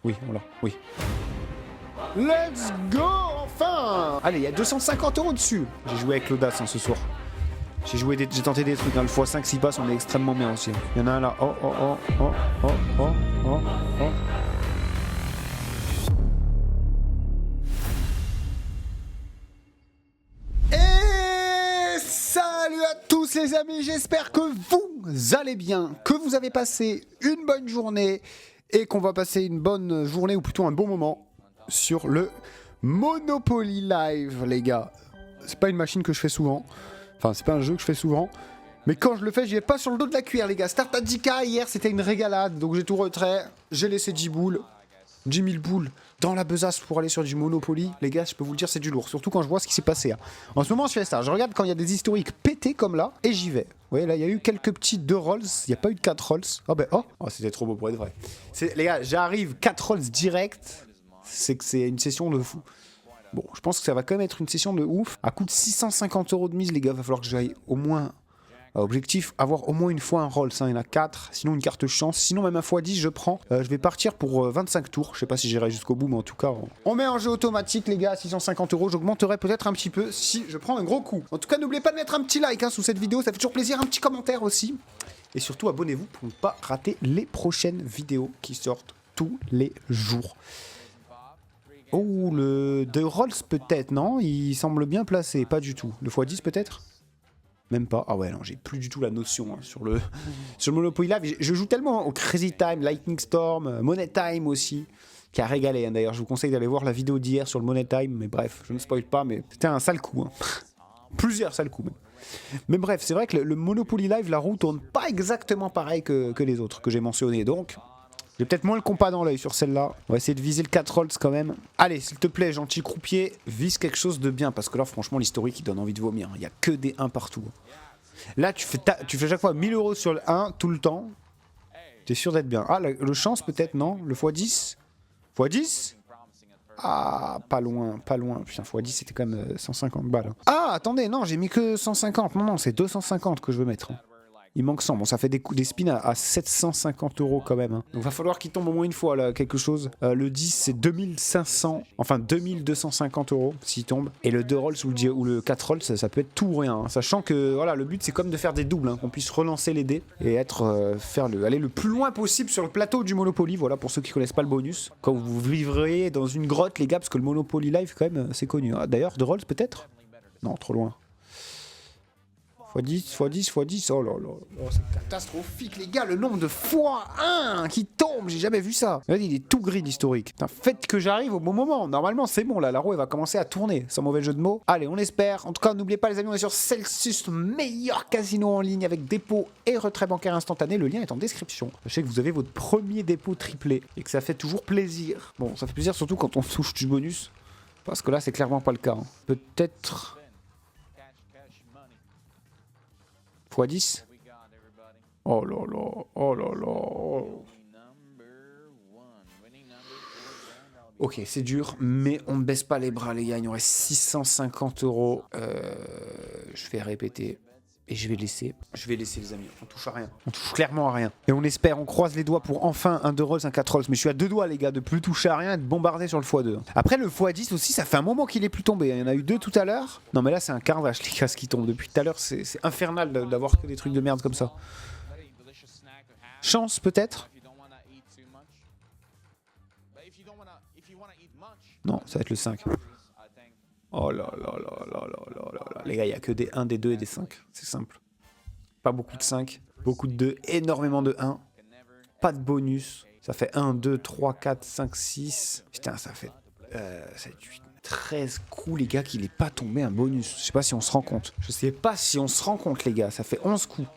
Oui, on l'a, oui. Let's go, enfin. Allez, il y a 250 € dessus. J'ai joué avec l'audace ce soir. J'ai tenté des trucs, hein. Le x5 s'il passe, on est extrêmement bien aussi. Il y en a un là. Oh, oh, oh, oh, oh, oh, oh, oh. Et salut à tous les amis, j'espère que vous allez bien, que vous avez passé une bonne journée et qu'on va passer une bonne journée ou plutôt un bon moment sur le Monopoly Live, les gars. C'est pas une machine que je fais souvent. Enfin, c'est pas un jeu que je fais souvent. Mais quand je le fais, j'y vais pas sur le dos de la cuillère, les gars. Start à 10K, hier, c'était une régalade. Donc j'ai tout retrait. J'ai laissé 10 boules. 10 000 boules dans la besace pour aller sur du Monopoly. Les gars, je peux vous le dire, c'est du lourd. Surtout quand je vois ce qui s'est passé. Hein. En ce moment, je fais ça. Je regarde quand il y a des historiques pétés comme là. Et j'y vais. Vous voyez, là, il y a eu quelques petits 2 rolls. Il n'y a pas eu de 4 rolls. Oh, ben, oh, c'était trop beau pour être vrai. Les gars, j'arrive 4 rolls direct. C'est que c'est une session de fou. Bon, je pense que ça va quand même être une session de ouf. À coût de 650 € de mise, les gars, va falloir que j'aille au moins... objectif, avoir au moins une fois un Rolls, hein. Il y en a 4, sinon une carte chance, sinon même un x10 je prends. Je vais partir pour 25 tours, je sais pas si j'irai jusqu'au bout, mais en tout cas... On met en jeu automatique, les gars, à 650 €, j'augmenterai peut-être un petit peu si je prends un gros coup. En tout cas, n'oubliez pas de mettre un petit like sous cette vidéo, ça fait toujours plaisir, un petit commentaire aussi. Et surtout, abonnez-vous pour ne pas rater les prochaines vidéos qui sortent tous les jours. Oh, le de Rolls peut-être, non? Il semble bien placé, pas du tout. Le x10 peut-être? Même pas. Ah ouais, non, j'ai plus du tout la notion sur le Monopoly Live. Je joue tellement au Crazy Time, Lightning Storm, Money Time aussi, qui a régalé. Hein. D'ailleurs, je vous conseille d'aller voir la vidéo d'hier sur le Money Time. Mais bref, je ne spoil pas, mais c'était un sale coup. Hein. Plusieurs sales coups même. Mais bref, c'est vrai que le Monopoly Live, la roue tourne pas exactement pareil que les autres que j'ai mentionnés. Donc... j'ai peut-être moins le compas dans l'œil sur celle-là. On va essayer de viser le 4 rolls quand même. Allez, s'il te plaît, gentil croupier, vise quelque chose de bien. Parce que là, franchement, l'historique, il donne envie de vomir. Il n'y a que des 1 partout. Là, tu fais chaque fois 1000 € sur le 1, tout le temps. T'es sûr d'être bien. Ah, le chance peut-être, non? Le x10? x10? Ah, pas loin, pas loin. Putain, x10, c'était quand même 150 balles. Ah, attendez, non, j'ai mis que 150. Non, non, c'est 250 que je veux mettre. Il manque 100. Bon, ça fait des spins à 750 € quand même. Hein. Donc, va falloir qu'il tombe au moins une fois, là, quelque chose. Le 10, c'est 2500, enfin 2250 € s'il tombe. Et le 2 rolls ou le 4 rolls, ça peut être tout ou rien. Hein. Sachant que, voilà, le but, c'est comme de faire des doubles, hein, qu'on puisse relancer les dés et aller le plus loin possible sur le plateau du Monopoly. Voilà, pour ceux qui connaissent pas le bonus. Quand vous vivrez dans une grotte, les gars, parce que le Monopoly Live, quand même, c'est connu. Ah, d'ailleurs, 2 rolls, peut-être? Non, trop loin. x10, x10, x10, oh là là, oh, c'est catastrophique les gars, le nombre de x1 qui tombe, j'ai jamais vu ça. Regardez, il est tout gris l'historique. Faites que j'arrive au bon moment, normalement c'est bon là, la roue elle va commencer à tourner, sans mauvais jeu de mots. Allez, on espère, en tout cas n'oubliez pas les amis, on est sur Celsius, meilleur casino en ligne avec dépôt et retrait bancaire instantané, le lien est en description. Sachez que vous avez votre premier dépôt triplé et que ça fait toujours plaisir. Bon, ça fait plaisir surtout quand on touche du bonus, parce que là c'est clairement pas le cas. Hein. Peut-être... x10. Oh là là, oh là là. Ok, c'est dur, mais on ne baisse pas les bras, les gars. Il y aurait 650 €. Je vais répéter. Et je vais laisser. Je vais laisser, les amis. On touche à rien. On touche clairement à rien. Et on espère, on croise les doigts pour enfin un 2 rolls, un 4 rolls. Mais je suis à 2 doigts, les gars, de plus toucher à rien et de bombarder sur le x2. Après, le x10 aussi, ça fait un moment qu'il est plus tombé. Il y en a eu 2 tout à l'heure. Non, mais là, c'est un carnage, les gars, ce qui tombe. Depuis tout à l'heure, c'est infernal d'avoir que des trucs de merde comme ça. Chance, peut-être? Non, ça va être le 5. Oh là là là là là là là là. Les gars, il n'y a que des 1, des 2 et des 5. C'est simple. Pas beaucoup de 5, beaucoup de 2, énormément de 1. Pas de bonus. Ça fait 1, 2, 3, 4, 5, 6. Putain, ça fait 7, 8, 13 coups, les gars, qu'il n'est pas tombé un bonus. Je sais pas si on se rend compte. Je sais pas si on se rend compte, les gars. Ça fait 11 coups.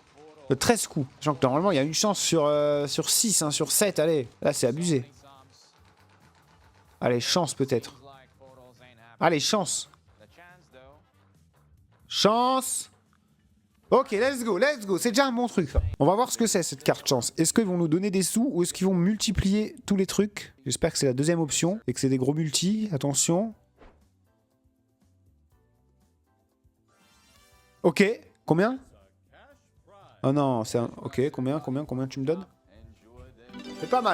13 coups. Genre que normalement, il y a une chance sur 6, hein, sur 7. Allez, là, c'est abusé. Allez, chance peut-être. Allez, chance. Chance. Ok, let's go, c'est déjà un bon truc. Ça. On va voir ce que c'est cette carte chance. Est-ce qu'ils vont nous donner des sous ou est-ce qu'ils vont multiplier tous les trucs? J'espère que c'est la deuxième option et que c'est des gros multis. Attention. Ok, combien? Oh non, c'est un... Ok, combien tu me donnes?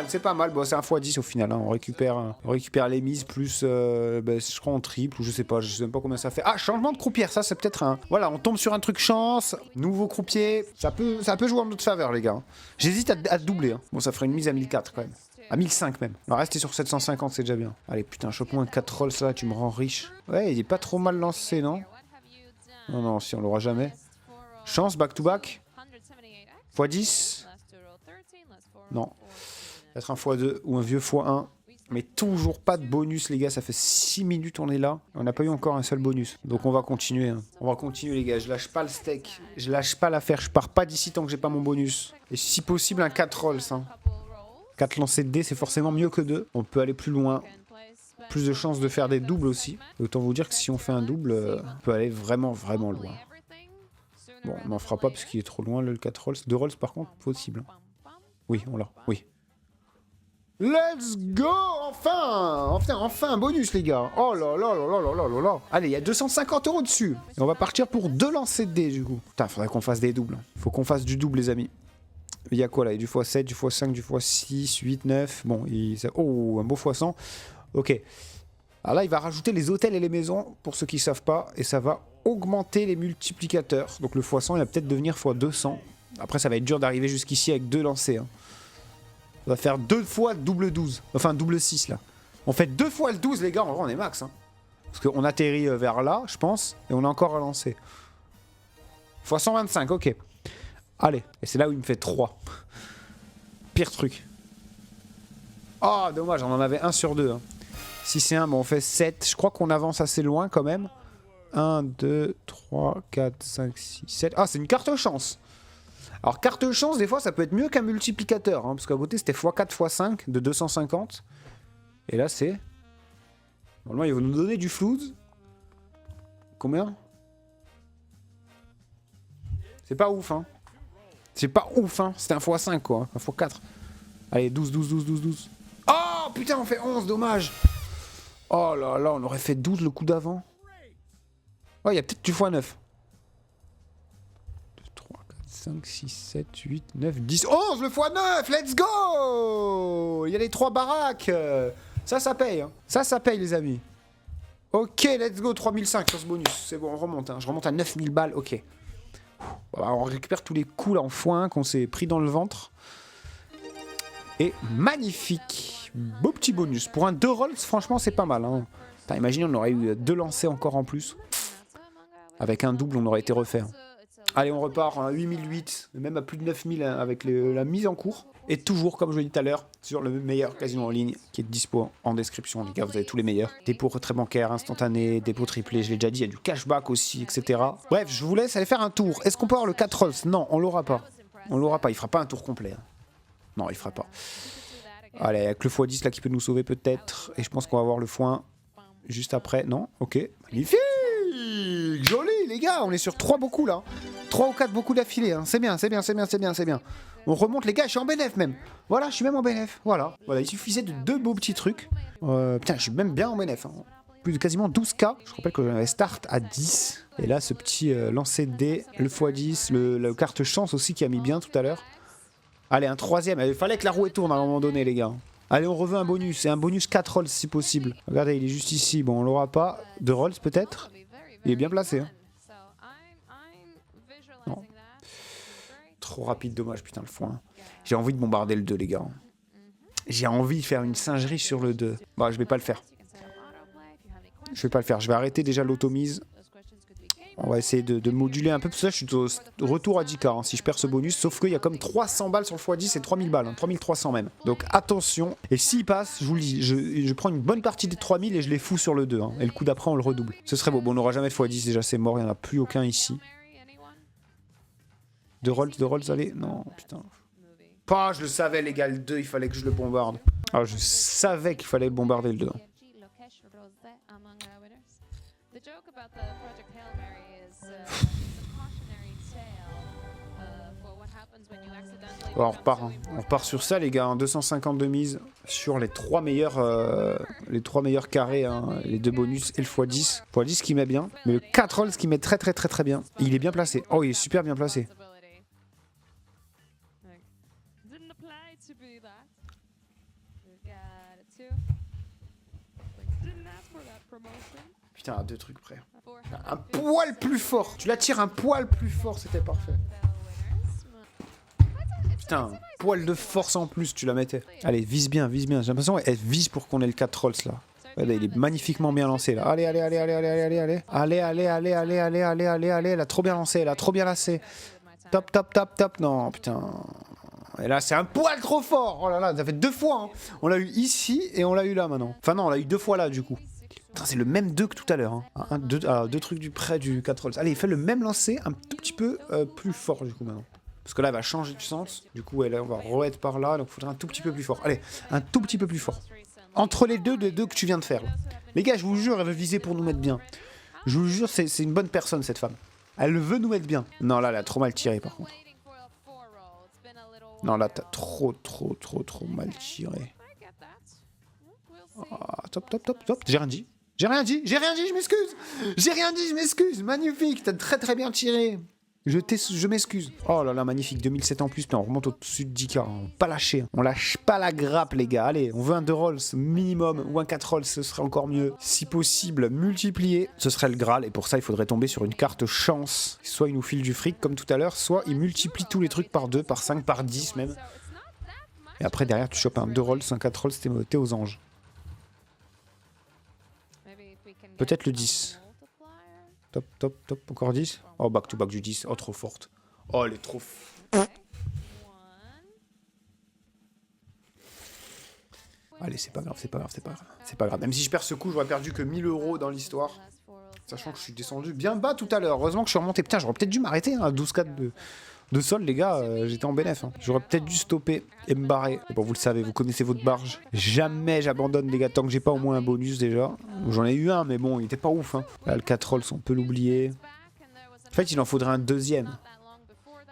C'est pas mal. Bon, c'est un x10 au final. Hein. On récupère les mises plus, je crois en triple ou je sais pas même pas combien ça fait. Ah, changement de croupière, ça c'est peut-être un. Voilà, on tombe sur un truc chance, nouveau croupier. Ça peut jouer en notre faveur, les gars. J'hésite à doubler. Hein. Bon, ça ferait une mise à 1004 quand même. À 1005 même. On va rester sur 750, c'est déjà bien. Allez, putain, chope-moi un 4 rolls là, tu me rends riche. Ouais, il est pas trop mal lancé, non? Non, si on l'aura jamais. Chance, back to back. x10. Non. Peut-être un x2 ou un vieux x1. Mais toujours pas de bonus, les gars. Ça fait 6 minutes on est là. On n'a pas eu encore un seul bonus. Donc on va continuer. Hein. On va continuer, les gars. Je lâche pas le steak. Je lâche pas l'affaire. Je pars pas d'ici tant que j'ai pas mon bonus. Et si possible, un 4 rolls. Hein. 4 lancers de dés, c'est forcément mieux que 2. On peut aller plus loin. Plus de chances de faire des doubles aussi. Et autant vous dire que si on fait un double, on peut aller vraiment, vraiment loin. Bon, on n'en fera pas parce qu'il est trop loin, le 4 rolls. 2 rolls, par contre, possible. Oui, on l'a. Oui. Let's go! Enfin un bonus, les gars. Oh là là là là là là là. Allez, il y a 250 € dessus. Et on va partir pour 2 lancers de dés, du coup. Putain, faudrait qu'on fasse des doubles. Faut qu'on fasse du double, les amis. Il y a quoi là? Il y a du x7, du x5, du x6, 8, 9. Bon, oh, un beau x100. Ok. Alors là, il va rajouter les hôtels et les maisons, pour ceux qui ne savent pas. Et ça va augmenter les multiplicateurs. Donc le x100, il va peut-être devenir x200. Après, ça va être dur d'arriver jusqu'ici avec 2 lancers. Hein. On va faire 2 fois double 12. Enfin, double 6 là. On fait 2 fois le 12, les gars. En vrai, on est max. Hein. Parce qu'on atterrit vers là, je pense. Et on a encore à lancer. x125, ok. Allez, et c'est là où il me fait 3. Pire truc. Oh, dommage, on en avait 1 sur 2. Hein. Si c'est 1, bon, on fait 7. Je crois qu'on avance assez loin quand même. 1, 2, 3, 4, 5, 6, 7. Ah, c'est une carte chance. Alors, carte chance, des fois, ça peut être mieux qu'un multiplicateur. Hein, parce qu'à côté, c'était x4, x5 de 250. Et là, c'est... Normalement, ils vont nous donner du flouze. Combien? C'est pas ouf, hein. C'est pas ouf, hein. C'était un x5, quoi. Un x4. Allez, 12, 12, 12, 12, 12. Oh, putain, on fait 11, dommage. Oh là là, on aurait fait 12 le coup d'avant. Oh, il y a peut-être du x9. 2, 3, 4, 5, 6, 7, 8, 9, 10, 11, le x9. Let's go. Il y a les 3 baraques. Ça paye. Hein. Ça paye, les amis. Ok, let's go, 3005 sur ce bonus. C'est bon, on remonte. Hein. Je remonte à 9000 balles, ok. On récupère tous les coups là en x1 qu'on s'est pris dans le ventre. Et magnifique. Beau petit bonus. Pour un 2 rolls, franchement, c'est pas mal. Hein. Imaginez, on aurait eu 2 lancers encore en plus. Avec un double, on aurait été refait. Hein. Allez, on repart à 8008, même à plus de 9000 hein, avec la mise en cours. Et toujours, comme je l'ai dit tout à l'heure, sur le meilleur casino en ligne qui est dispo en description. Les gars, vous avez tous les meilleurs. Dépôt, retrait bancaire, instantané, dépôt triplé, je l'ai déjà dit, il y a du cashback aussi, etc. Bref, je vous laisse aller faire un tour. Est-ce qu'on peut avoir le 4 rolls? Non, on l'aura pas. On l'aura pas, il fera pas un tour complet. Hein. Non, il fera pas. Allez, avec le x10 là qui peut nous sauver peut-être. Et je pense qu'on va avoir le x1 juste après. Non? Ok. Magnifique! Joli, les gars, on est sur 3 beaucoup là. 3 ou 4 beaucoup d'affilée. Hein. C'est bien, c'est bien, c'est bien, c'est bien, c'est bien. On remonte, les gars, je suis en bénéf même. Voilà, je suis même en bénéf. Voilà, il suffisait de 2 beaux petits trucs. Putain, je suis même bien en bénéf. Hein. Plus de quasiment 12K. Je rappelle que j'avais start à 10. Et là, ce petit lancer de dés, le x10, le carte chance aussi qui a mis bien tout à l'heure. Allez, un 3e. Il fallait que la roue tourne à un moment donné, les gars. Allez, on reveut un bonus. Et un bonus 4 rolls si possible. Regardez, il est juste ici. Bon, on l'aura pas. 2 rolls peut-être. Il est bien placé. Hein. Non. Trop rapide, dommage, putain, le foin. J'ai envie de bombarder le 2, les gars. J'ai envie de faire une singerie sur le 2. Bah, je vais pas le faire. Je vais pas le faire. Je vais arrêter déjà l'automise. On va essayer de moduler un peu. Parce que là, je suis au retour à 10K hein, si je perds ce bonus. Sauf qu'il y a comme 300 balles sur le x10 et 3000 balles. Hein, 3300 même. Donc attention. Et s'il passe, je vous le dis, je prends une bonne partie des 3000 et je les fous sur le 2. Hein, et le coup d'après, on le redouble. Ce serait beau. Bon, on n'aura jamais de x10. Déjà, c'est mort. Il n'y en a plus aucun ici. 2 rolls, allez. Non, putain. Pas, je le savais, les gars. Le 2, il fallait que je le bombarde. Alors, je savais qu'il fallait bombarder le 2. Bon, on repart. Hein. On repart sur ça, les gars. Hein. 250 de mise sur les 3 meilleurs carrés. Hein. Les 2 bonus et le x10. x10 qui met bien. Mais le 4 rolls qui met très très très très bien. Et il est bien placé. Oh, il est super bien placé. Putain, à 2 trucs près. Un poil plus fort. Tu la tires un poil plus fort, c'était parfait. Putain, poil de force en plus, tu la mettais. Allez, vise bien, vise bien. J'ai l'impression qu'elle vise pour qu'on ait le 4 rolls là. Regardez, il est magnifiquement bien lancé là. Allez, allez, allez, allez, allez, allez, allez. Allez, allez, allez, allez, allez, allez, allez, allez. Elle a trop bien lancé, elle a trop bien lancé. Top, top, top, top. Non, putain. Et là, c'est un poil trop fort. Oh là là, ça fait 2 fois. Hein. On l'a eu ici et on l'a eu là maintenant. Enfin non, on l'a eu 2 fois là du coup. C'est le même 2 que tout à l'heure. Hein. 2 trucs du près du 4 rolls. Allez, il fait le même lancer un tout petit peu plus fort du coup maintenant. Parce que là, elle va changer de sens. Du coup, on va re-être par là. Donc, il faudra un tout petit peu plus fort. Allez, un tout petit peu plus fort. Entre les deux que tu viens de faire. Là. Les gars, je vous jure, elle veut viser pour nous mettre bien. Je vous jure, c'est une bonne personne, cette femme. Elle veut nous mettre bien. Non, là, elle a trop mal tiré, par contre. Non, là, t'as trop mal tiré. Ah, top, top, top, top. J'ai rien dit. J'ai rien dit, je m'excuse. J'ai rien dit, je m'excuse. Magnifique, t'as très bien tiré. Je m'excuse. Oh là là, magnifique. 2007 en plus. Putain, on remonte au-dessus de 10K. On va pas lâcher. On lâche pas la grappe, les gars. Allez, on veut un 2 rolls minimum ou un 4 rolls. Ce serait encore mieux. Si possible, multiplié. Ce serait le Graal. Et pour ça, il faudrait tomber sur une carte chance. Soit il nous file du fric, comme tout à l'heure. Soit il multiplie tous les trucs par 2, par 5, par 10 même. Et après, derrière, tu chopes un 2 rolls, un 4 rolls. T'es aux anges. Peut-être le 10. Top, top, top. Encore 10. Oh, back to back du 10. Oh, trop forte. Oh, elle est trop... Allez, c'est pas grave, c'est pas grave, c'est pas grave. C'est pas grave. Même si je perds ce coup, j'aurais perdu que 1000 € dans l'histoire. Sachant que je suis descendu bien bas tout à l'heure. Heureusement que je suis remonté. Putain, j'aurais peut-être dû m'arrêter à 12-4 de sol, les gars. J'étais en bénéf. Hein. J'aurais peut-être dû stopper et me barrer. Bon, vous le savez, vous connaissez votre barge. Jamais j'abandonne, les gars, tant que j'ai pas au moins un bonus déjà. J'en ai eu un, mais bon, il était pas ouf. Hein. Là, le 4 rolls, on peut l'oublier. En fait, il en faudrait un deuxième.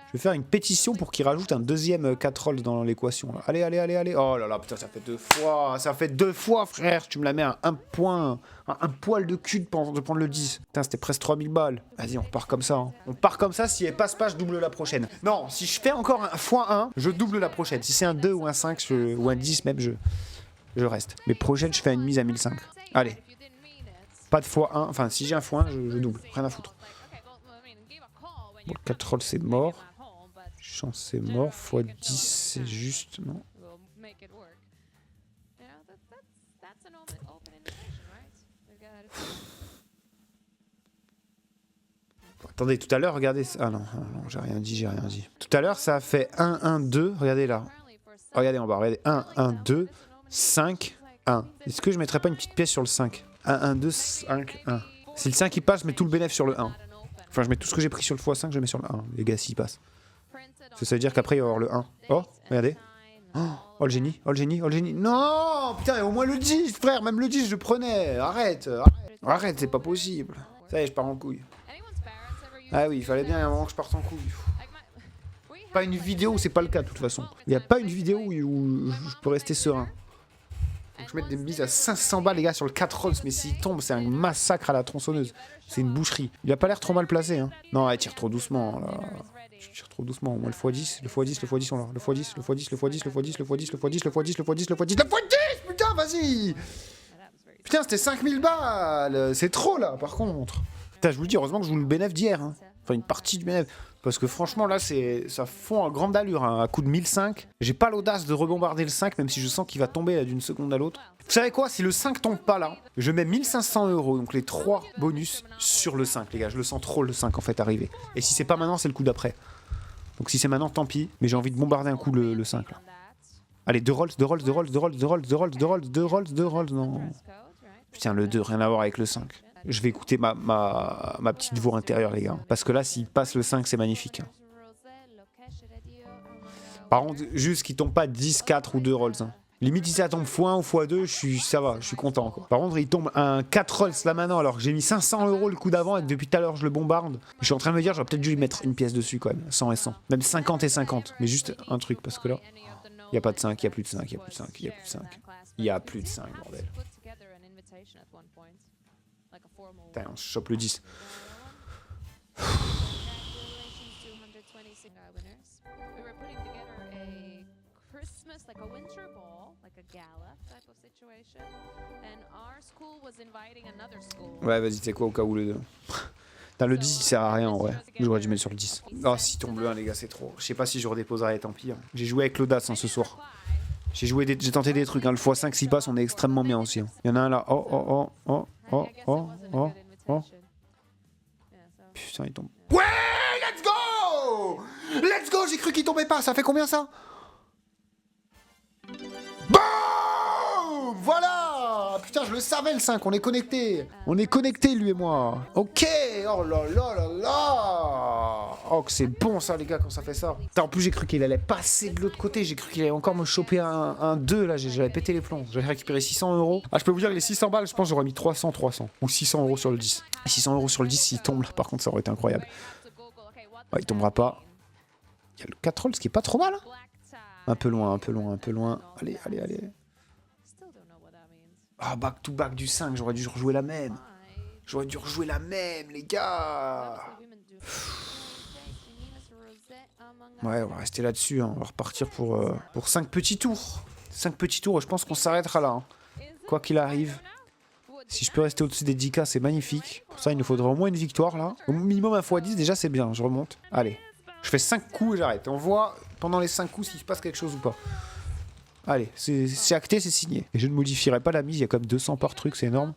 Je vais faire une pétition pour qu'il rajoute un deuxième 4 rolls dans l'équation. Allez, allez, allez, allez. Oh là là, putain, ça fait 2 fois. Ça fait 2 fois, frère. Tu me la mets à un point. Un poil de cul de prendre le 10. Putain, c'était presque 3000 balles. Vas-y, on repart comme ça. Hein. On part comme ça. Si elle passe pas, je double la prochaine. Non, si je fais encore un x1, je double la prochaine. Si c'est un 2 ou un 5 ou un 10 même, je reste. Mais prochaine, je fais une mise à 1005. Allez. Pas de x1. Enfin, si j'ai un x1, je double. Rien à foutre. Bon, 4 rolls, c'est mort. Chance, c'est mort. x10, c'est juste, non. Attendez, tout à l'heure, regardez. Ah non, j'ai rien dit, j'ai rien dit. Tout à l'heure, ça a fait 1, 1, 2. Regardez là. Regardez en bas, regardez. 1, 1, 2, 5, 1. Est-ce que je mettrais pas une petite pièce sur le 5 ? 1, 1, 2, 5, 1. Si le 5 il passe, je mets tout le bénéfice sur le 1. Enfin, je mets tout ce que j'ai pris sur le x5, je le mets sur le 1. Les gars, s'il passe. Ça veut dire qu'après, il va y avoir le 1. Oh, regardez. Oh, le génie, oh, le génie, oh, le génie. Non, putain, au moins le 10, frère. Même le 10, je prenais. Arrête, arrête. Arrête, c'est pas possible. Ça y est, je pars en couille. Ah oui, il fallait bien à un moment que je parte en couille. Pas une vidéo où c'est pas le cas, de toute façon. Il n'y a pas une vidéo où je peux rester serein. Faut que je mette des mises à 500 balles, les gars, sur le 4 rolls. Mais s'il tombe, c'est un massacre à la tronçonneuse. C'est une boucherie. Il a pas l'air trop mal placé, hein. Non, elle tire trop doucement, là. Je tire trop doucement. Au moins le x10, le x10, le x10, on l'a. Le x10, le x10, le x10, le x10, le x10, le x10, le x10, le x10, le x10, le x10. Putain, vas-y. Putain, c'était 5000 balles. C'est trop, là, par contre. Putain, je vous le dis, heureusement que je joue le bénéf d'hier. Hein. Enfin, une partie du bénéf. Parce que franchement, là, ça fond en grande allure. Hein. À coup de 1005. J'ai pas l'audace de rebombarder le 5, même si je sens qu'il va tomber d'une seconde à l'autre. Vous savez quoi? Si le 5 tombe pas là, je mets 1500 €, donc les 3 bonus sur le 5, les gars. Je le sens trop, le 5, en fait, arriver. Et si c'est pas maintenant, c'est le coup d'après. Donc si c'est maintenant, tant pis. Mais j'ai envie de bombarder un coup le 5, là. Allez, 2 rolls, 2 rolls, 2 rolls, 2 rolls, 2 rolls, 2 rolls, 2 rolls, 2 rolls, 2 rolls, non. Putain, le 2, rien à voir avec le 5. Je vais écouter ma petite voix intérieure, les gars. Parce que là, s'il passe le 5, c'est magnifique. Par contre, juste qu'il tombe pas 10, 4 ou 2 rolls. Hein. Limite, si ça tombe x1 ou x2, ça va, je suis content. Quoi. Par contre, il tombe un 4 rolls là maintenant, alors que j'ai mis 500 € le coup d'avant et que depuis tout à l'heure, je le bombarde. Je suis en train de me dire, j'aurais peut-être dû lui mettre une pièce dessus quand même. 100 et 100. Même 50 et 50. Mais juste un truc, parce que là, il n'y a pas de 5, il n'y a plus de 5, il n'y a plus de 5, il n'y a plus de 5. Il n'y a plus de 5, bordel. Putain, on se chope le 10. Christmas, like a winter ball, like a gala type of situation. And our school was inviting another school. Ouais, vas-y, c'est quoi au cas où le... Putain, le 10 il sert à rien en vrai. J'aurais dû mettre sur le 10. Oh, si tombe le 1, les gars, c'est trop. Je sais pas si je redéposerai, tant pis. Hein. J'ai joué avec l'audace ce soir. J'ai tenté des trucs. Hein. Le x5 s'il passe, on est extrêmement bien aussi. Hein. Il y en a un là. Oh. Putain, il tombe. Ouais, let's go! Let's go! J'ai cru qu'il tombait pas. Ça fait combien ça? Boum! Voilà! Putain, je le savais le 5, on est connectés. On est connectés, lui et moi. Ok! Oh là là là là! Oh, que c'est bon ça, les gars, quand ça fait ça. Putain, en plus, j'ai cru qu'il allait passer de l'autre côté. J'ai cru qu'il allait encore me choper un 2 là. J'avais pété les plombs. J'avais récupéré 600 €. Ah, je peux vous dire que les 600 balles, je pense que j'aurais mis 300. Ou 600 € sur le 10. 600 € sur le 10, s'il tombe là, par contre, ça aurait été incroyable. Ah, il tombera pas. Il y a le 4 rolls, ce qui est pas trop mal. Hein. Un peu loin. Allez. Ah, back to back du 5, j'aurais dû rejouer la même. Les gars. Ouais, on va rester là-dessus. Hein. On va repartir pour 5 petits tours. 5 petits tours, et je pense qu'on s'arrêtera là. Hein. Quoi qu'il arrive. Si je peux rester au-dessus des 10K, c'est magnifique. Pour ça, il nous faudra au moins une victoire, là. Au minimum un x10, déjà, c'est bien. Je remonte. Allez. Je fais 5 coups et j'arrête. On voit pendant les 5 coups s'il se passe quelque chose ou pas. Allez, c'est acté, c'est signé. Et je ne modifierai pas la mise, il y a comme 200 par truc, c'est énorme.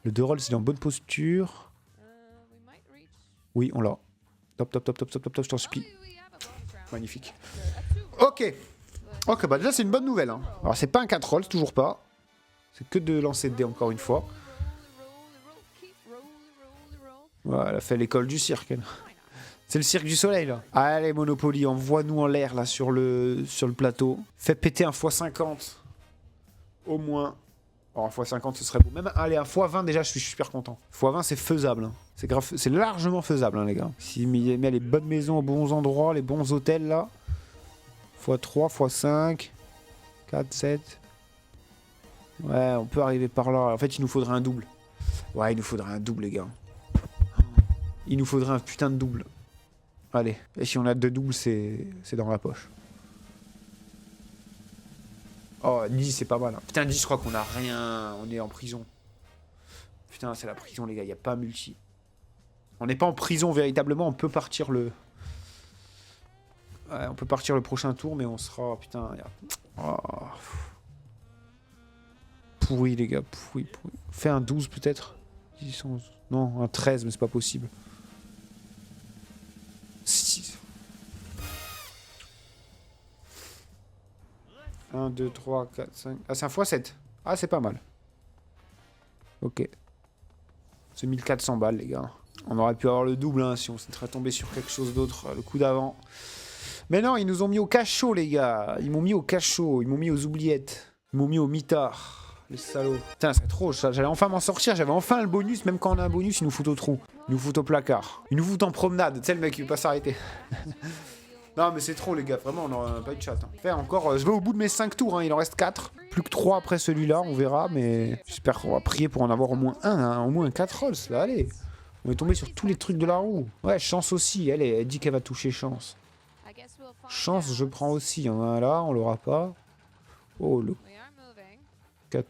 Le 2 rolls, il est en bonne posture. Oui, on l'a. Top, je t'en supplie. Magnifique. Ok, bah déjà c'est une bonne nouvelle. Hein. Alors c'est pas un 4 rolls, toujours pas. C'est que de lancer de dés encore une fois. Voilà, elle a fait l'école du cirque. Elle. C'est le cirque du soleil là. Allez Monopoly, envoie-nous en l'air là sur le plateau. Fais péter un x50. Au moins. Alors un x50 ce serait beau. Même allez un x20 déjà je suis super content. x20 c'est faisable. Hein. C'est grave, c'est largement faisable hein, les gars. S'il met les bonnes maisons aux bons endroits, les bons hôtels là. x3, x5, 4, 7. Ouais, on peut arriver par là. En fait il nous faudrait un double. Ouais, il nous faudrait un double les gars. Il nous faudrait un putain de double. Allez, et si on a 2 doubles, c'est dans la poche. Oh, 10, c'est pas mal. Hein. Putain, 10, je crois qu'on a rien. On est en prison. Putain, c'est la prison, les gars. Il n'y a pas multi. On n'est pas en prison, véritablement. On peut partir le... Ouais, on peut partir le prochain tour, mais on sera... Putain, oh. Pourri, les gars. Pourri. Fais un 12, peut-être. 10, 11. Non, un 13, mais c'est pas possible. 6. 1, 2, 3, 4, 5... Ah, c'est un x7. Ah, c'est pas mal. Ok. C'est 1400 balles, les gars. On aurait pu avoir le double, hein, si on s'était tombé sur quelque chose d'autre le coup d'avant. Mais non, ils nous ont mis au cachot, les gars. Ils m'ont mis au cachot. Ils m'ont mis aux oubliettes. Ils m'ont mis au mitard. Les salauds. Putain, c'est trop, ça. J'allais enfin m'en sortir. J'avais enfin le bonus. Même quand on a un bonus, ils nous foutent au trou. Ils nous foutent au placard. Ils nous foutent en promenade. Tu sais, le mec, il veut pas s'arrêter. Non, mais c'est trop, les gars. Vraiment, on n'aura pas eu de chat. Hein. Enfin, encore, je vais au bout de mes 5 tours. Hein. Il en reste 4. Plus que 3 après celui-là. On verra. Mais j'espère qu'on va prier pour en avoir au moins un. Hein. Au moins un 4 rolls. Là, allez. On est tombé sur tous les trucs de la roue. Ouais, chance aussi. Elle dit qu'elle va toucher chance. Chance, je prends aussi. Hein. Là, on l'aura pas. Oh, le 4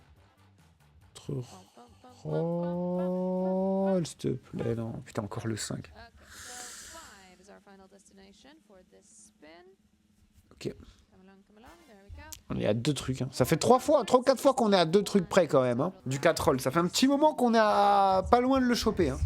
rolls, s'il te plaît. Non, putain, encore le 5. Ok. On est à 2 trucs. Hein. Ça fait 3 ou 4 fois qu'on est à 2 trucs près quand même. Hein. Du 4 rolls. Ça fait un petit moment qu'on est à... pas loin de le choper. Hein.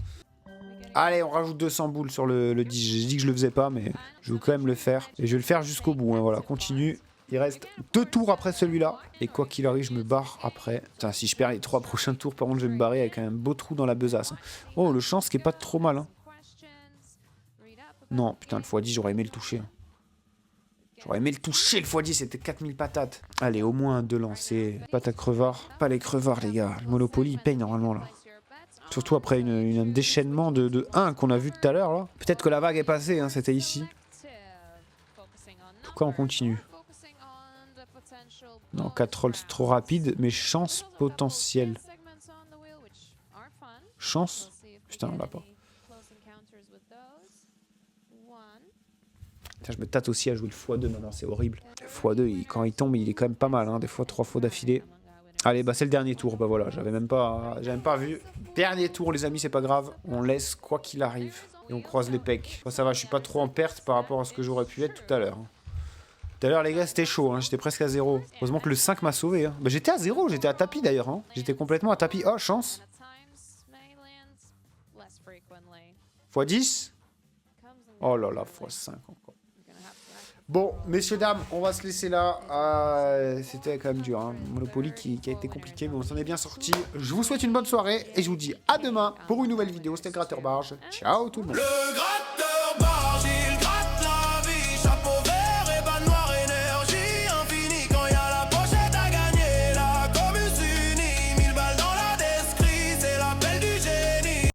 Allez, on rajoute 200 boules sur le 10. J'ai dit que je le faisais pas, mais je vais quand même le faire. Et je vais le faire jusqu'au bout. Hein. Voilà, continue. Il reste 2 tours après celui-là. Et quoi qu'il arrive, je me barre après. Putain, si je perds les 3 prochains tours, par contre, je vais me barrer avec un beau trou dans la besace. Hein. Oh, le chance qui est pas trop mal. Hein. Non, putain, le x10, j'aurais aimé le toucher. Hein. J'aurais aimé le toucher, le x10, c'était 4000 patates. Allez, au moins 2 lancers. Pâte à crevard. Pas les crevards, les gars. Le Monopoly, il paye normalement, là. Surtout après un déchaînement de 1 qu'on a vu tout à l'heure, là. Peut-être que la vague est passée, hein, c'était ici. En tout cas, on continue. Non, 4 rolls, c'est trop rapide, mais chance potentielle. Chance? Putain, on l'a pas. Tiens, je me tâte aussi à jouer le x2 maintenant, c'est horrible. Le x2, quand il tombe, il est quand même pas mal, hein, des fois 3 fois d'affilée. Allez, bah c'est le dernier tour, bah voilà, j'avais même pas vu. Dernier tour les amis, c'est pas grave, on laisse quoi qu'il arrive. Et on croise les pecs. Bon, ça va, je suis pas trop en perte par rapport à ce que j'aurais pu être tout à l'heure. Tout à l'heure les gars, c'était chaud, hein, j'étais presque à 0. Heureusement que le 5 m'a sauvé. Hein. Bah, j'étais à 0, j'étais à tapis d'ailleurs. Hein. J'étais complètement à tapis. Oh, chance. x10. Oh là là, x5 encore. Bon, messieurs, dames, on va se laisser là. C'était quand même dur. Hein. Monopoly qui a été compliqué, mais on s'en est bien sorti. Je vous souhaite une bonne soirée et je vous dis à demain pour une nouvelle vidéo. C'était le Gratteur Barge. Ciao tout le monde.